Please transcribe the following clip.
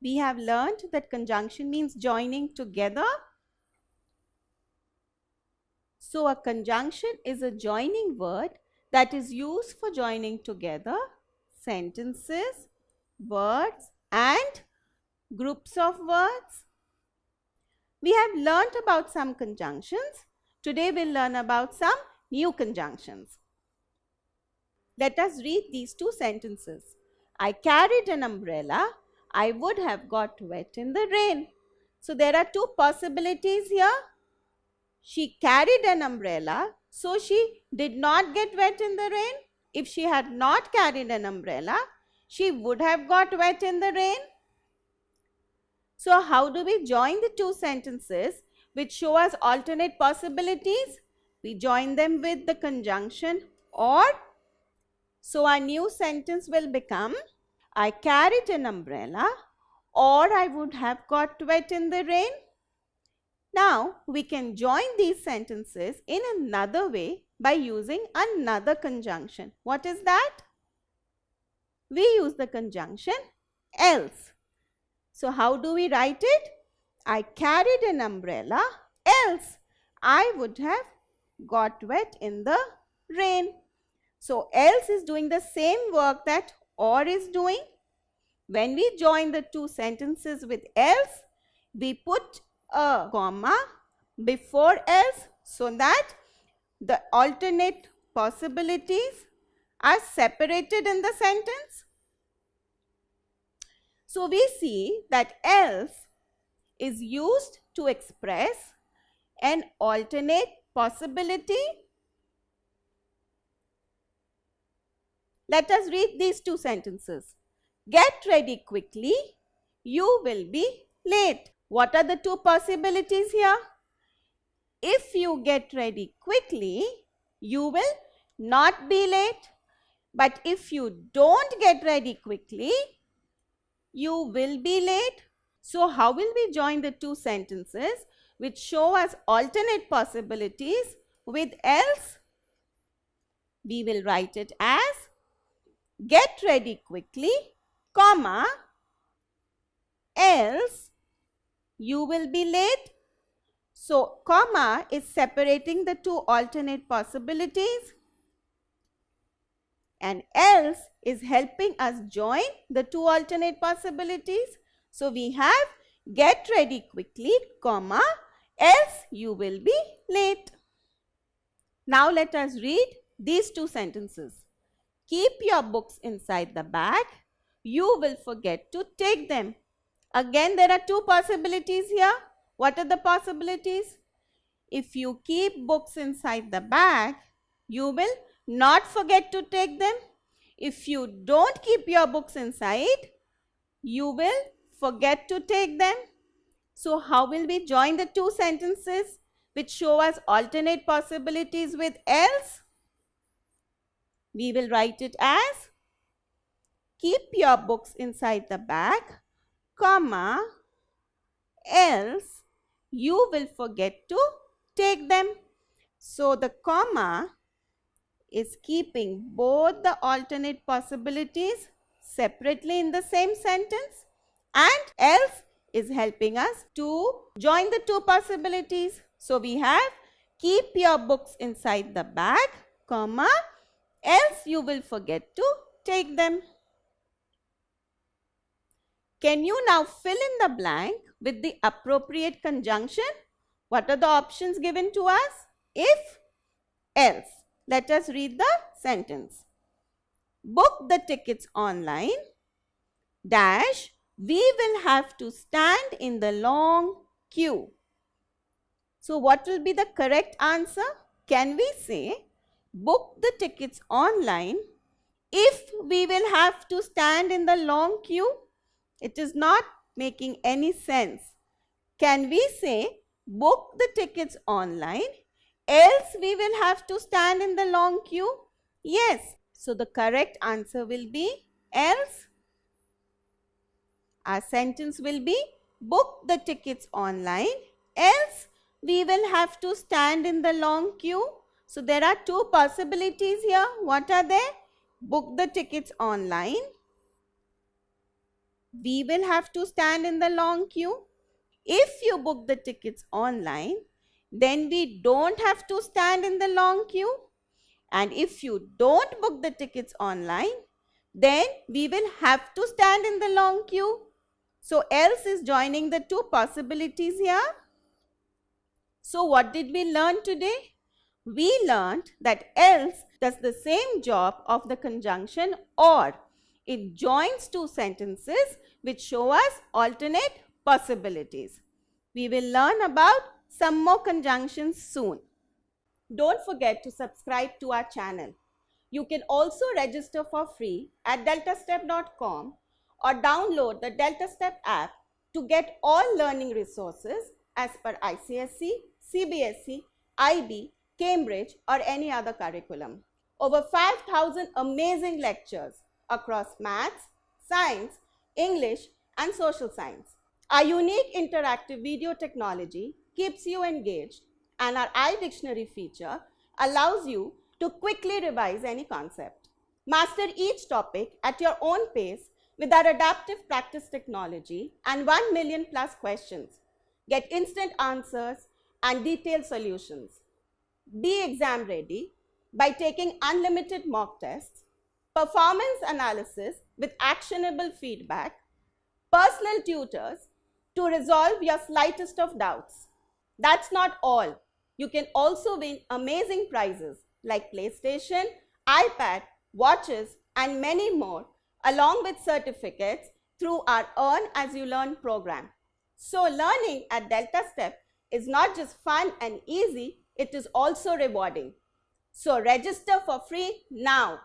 we have learned that conjunction means joining together. So a conjunction is a joining word that is used for joining together sentences, words and groups of words. We have learnt about some conjunctions. Today we'll learn about some new conjunctions. Let us read these two sentences. I carried an umbrella. I would have got wet in the rain. So there are two possibilities here. She carried an umbrella, so she did not get wet in the rain. If she had not carried an umbrella, she would have got wet in the rain. So how do we join the two sentences which show us alternate possibilities? We join them with the conjunction or. So our new sentence will become, I carried an umbrella or I would have got wet in the rain. Now we can join these sentences in another way by using another conjunction. What is that? We use the conjunction else. So how do we write it? I carried an umbrella, else I would have got wet in the rain. So else is doing the same work that or is doing. When we join the two sentences with else, we put a comma before else so that the alternate possibilities are separated in the sentence. So we see that else is used to express an alternate possibility. Let us read these two sentences. Get ready quickly, you will be late. What are the two possibilities here? If you get ready quickly, you will not be late. But if you don't get ready quickly, you will be late. So how will we join the two sentences which show us alternate possibilities with else? We will write it as get ready quickly, comma, else you will be late. So comma is separating the two alternate possibilities and else is helping us join the two alternate possibilities. So we have get ready quickly, comma, else you will be late. Now let us read these two sentences. Keep your books inside the bag. You will forget to take them. Again, there are two possibilities here. What are the possibilities? If you keep books inside the bag, you will not forget to take them. If you don't keep your books inside, you will forget to take them. So how will we join the two sentences which show us alternate possibilities with else? We will write it as keep your books inside the bag, comma, else you will forget to take them. So the comma is keeping both the alternate possibilities separately in the same sentence and else is helping us to join the two possibilities. So we have keep your books inside the bag, comma, else you will forget to take them. Can you now fill in the blank with the appropriate conjunction? What are the options given to us? If, else. Let us read the sentence. Book the tickets online, dash, we will have to stand in the long queue. So what will be the correct answer? Can we say book the tickets online if we will have to stand in the long queue? It is not making any sense. Can we say book the tickets online else we will have to stand in the long queue? Yes. So the correct answer will be else. Our sentence will be book the tickets online else we will have to stand in the long queue. So there are two possibilities here. What are they? Book the tickets online we will have to stand in the long queue. If you book the tickets online, then we don't have to stand in the long queue. And if you don't book the tickets online, then we will have to stand in the long queue. So else is joining the two possibilities here. So what did we learn today? We learned that else does the same job of the conjunction or. It joins two sentences which show us alternate possibilities. We will learn about some more conjunctions soon. Don't forget to subscribe to our channel. You can also register for free at deltastep.com or download the DeltaStep app to get all learning resources as per ICSE, CBSE, IB, Cambridge or any other curriculum. Over 5,000 amazing lectures across maths, science, English and social science. Our unique interactive video technology keeps you engaged, and our iDictionary feature allows you to quickly revise any concept. Master each topic at your own pace with our adaptive practice technology and 1 million plus questions. Get instant answers and detailed solutions. Be exam ready by taking unlimited mock tests, performance analysis with actionable feedback, personal tutors to resolve your slightest of doubts. That's not all. You can also win amazing prizes like PlayStation, iPad, watches and many more along with certificates through our Earn As You Learn program. So learning at DeltaStep is not just fun and easy, it is also rewarding. So register for free now.